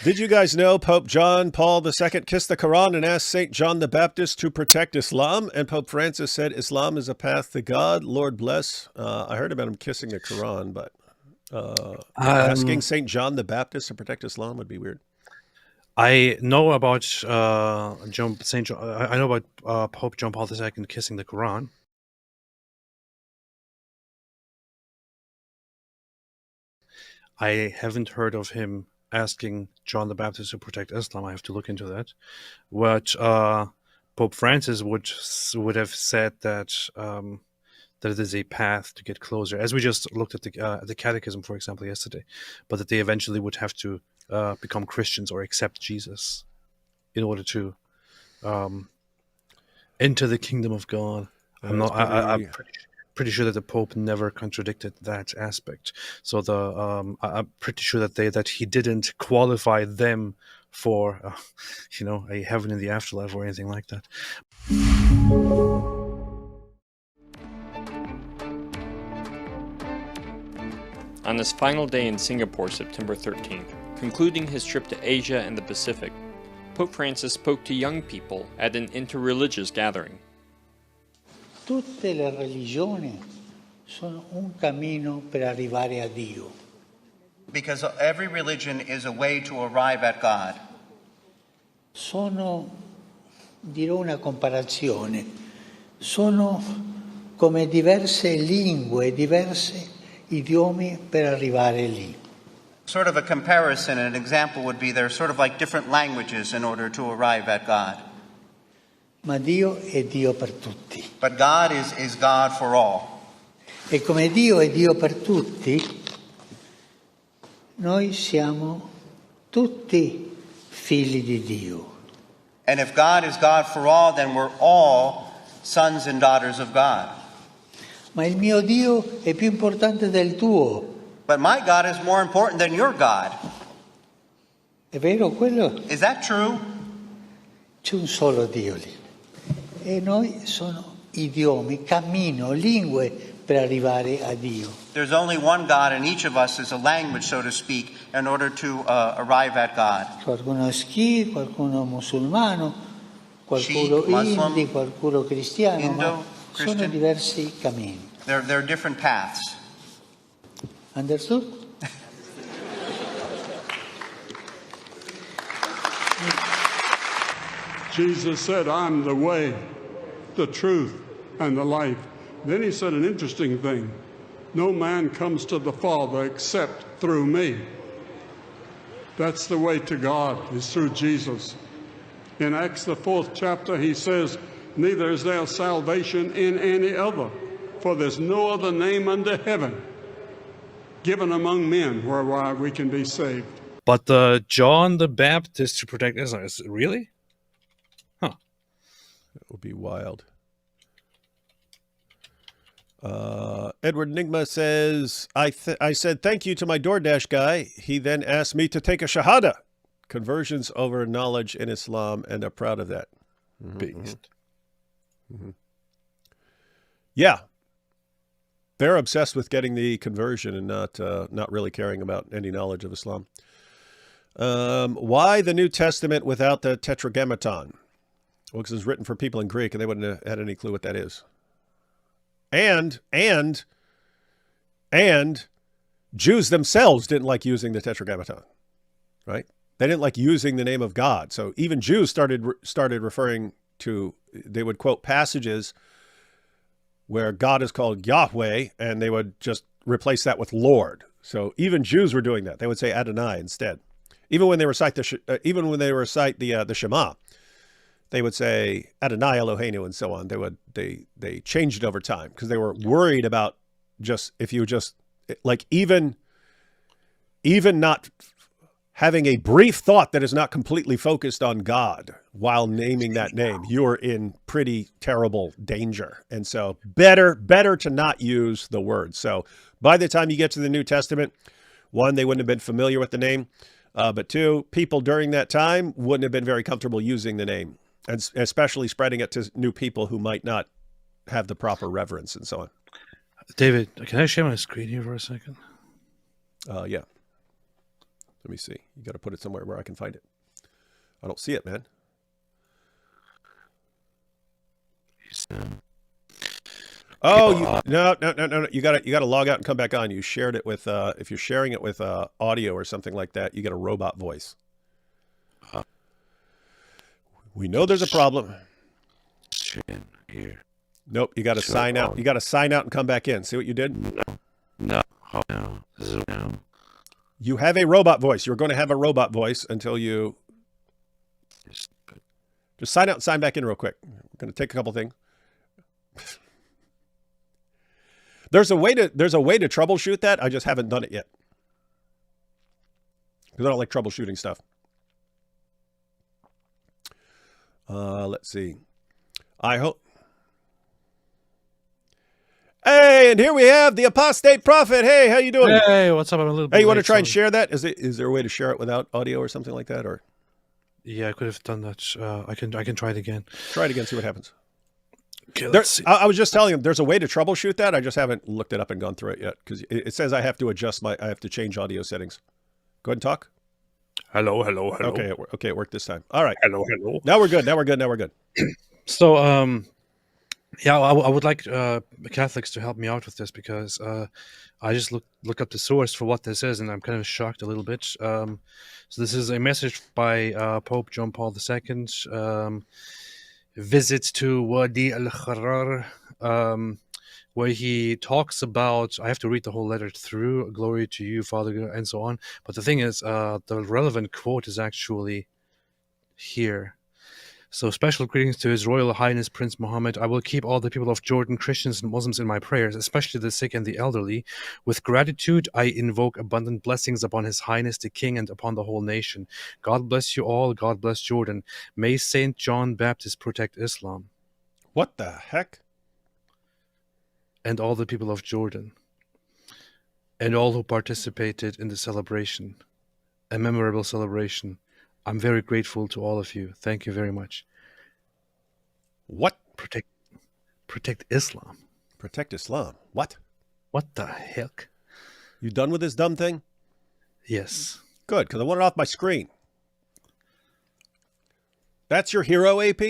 Did you guys know Pope John Paul II kissed the Quran and asked St. John the Baptist to protect Islam? And Pope Francis said Islam is a path to God. Lord bless. I heard about him kissing the Quran, but asking St. John the Baptist to protect Islam would be weird. I know about Saint John. I know about Pope John Paul II kissing the Quran. I haven't heard of him asking John the Baptist to protect Islam. I have to look into that. What Pope Francis would have said that that it is a path to get closer, as we just looked at the Catechism, for example, yesterday, but that they eventually would have to become Christians or accept Jesus in order to enter the kingdom of God. I'm pretty sure that the Pope never contradicted that aspect. So I'm pretty sure that he didn't qualify them for a heaven in the afterlife or anything like that. On this final day in Singapore, September 13th, concluding his trip to Asia and the Pacific, Pope Francis spoke to young people at an interreligious gathering. Tutte le religioni sono un cammino per arrivare a Dio. Because every religion is a way to arrive at God. Dirò una comparazione, sono come diverse lingue, diversi idiomi per arrivare lì. Sort of a comparison, an example would be they're sort of like different languages in order to arrive at God. Ma Dio è Dio per tutti. But God is God for all. E come Dio è Dio per tutti, noi siamo tutti figli di Dio. And if God is God for all, then we're all sons and daughters of God. Ma il mio Dio è più importante del tuo. But my God is more important than your God. È vero quello? Is that true? C'è un solo Dio lì. E noi sono idiomi, cammino, lingue per arrivare a Dio. There's only one God, and each of us is a language, so to speak, in order to arrive at God. Qualcuno è Sikh, qualcuno musulmano, qualcuno hindi, qualcuno cristiano, Indo, ma Christian. sono diversi cammini. There are different paths. Understood? Jesus said, I'm the way, the truth, and the life. Then he said an interesting thing. No man comes to the Father except through me. That's the way to God, is through Jesus. In Acts, the 4th chapter, he says, neither is there salvation in any other, for there's no other name under heaven given among men whereby we can be saved. But John the Baptist to protect Islam, is it really? Huh. That would be wild. Edward Nigma says, I said thank you to my DoorDash guy. He then asked me to take a Shahada. Conversions over knowledge in Islam, and I'm proud of that. Beast. Yeah. They're obsessed with getting the conversion and not really caring about any knowledge of Islam. Why the New Testament without the Tetragrammaton? Well, because it's written for people in Greek, and they wouldn't have had any clue what that is. And Jews themselves didn't like using the Tetragrammaton, right? They didn't like using the name of God. So even Jews started referring to, they would quote passages where God is called Yahweh, and they would just replace that with Lord. So even Jews were doing that. They would say Adonai instead. Even when they recite the Shema, they would say Adonai Eloheinu and so on. They changed it over time because they were worried about just, if you just like even not having a brief thought that is not completely focused on God while naming that name, you're in pretty terrible danger. And so better to not use the word. So by the time you get to the New Testament, one, they wouldn't have been familiar with the name. But two, people during that time wouldn't have been very comfortable using the name, and especially spreading it to new people who might not have the proper reverence and so on. David, can I share my screen here for a second? Yeah. Let me see. You got to put it somewhere where I can find it. I don't see it, man. Oh, no. You got to log out and come back on. You shared it with if you're sharing it with audio or something like that, you get a robot voice. We know there's a problem. Here. Nope, you got to sign out. You got to sign out and come back in. See what you did? No. You have a robot voice. You're going to have a robot voice until you just sign out and sign back in real quick. We're going to take a couple things. There's a way to troubleshoot that. I just haven't done it yet because I don't like troubleshooting stuff. Let's see. I hope. Hey, and here we have the apostate prophet. Hey, how you doing? Hey, what's up? I'm a little bit Hey, you want to late, try and sorry. share that? Is there a way to share it without audio or something like that? Or Yeah, I could have done that. I can try it again. try it again, see what happens. Okay, let's see. I was just telling him there's a way to troubleshoot that. I just haven't looked it up and gone through it yet because it says I have to I have to change audio settings. Go ahead and talk. Hello. Okay, it worked this time. All right. Hello. Now we're good. So, yeah, I would like Catholics to help me out with this because I just look up the source for what this is, and I'm kind of shocked a little bit. So this is a message by Pope John Paul II, visit to Wadi al-Kharar, where he talks about, I have to read the whole letter through, glory to you, Father, and so on. But the thing is, the relevant quote is actually here. So special greetings to His Royal Highness Prince Mohammed. I will keep all the people of Jordan, Christians and Muslims in my prayers, especially the sick and the elderly. With gratitude, I invoke abundant blessings upon His Highness the King and upon the whole nation. God bless you all. God bless Jordan. May Saint John Baptist protect Islam. What the heck? And all the people of Jordan. And all who participated in the celebration. A memorable celebration. I'm very grateful to all of you. Thank you very much. What? Protect Islam. Protect Islam. What? What the heck? You done with this dumb thing? Yes. Good, because I want it off my screen. That's your hero, AP?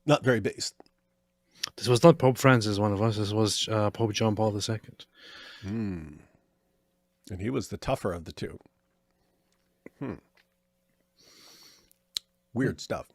Not very based. This was not Pope Francis, one of us. This was Pope John Paul II. And he was the tougher of the two. Weird stuff.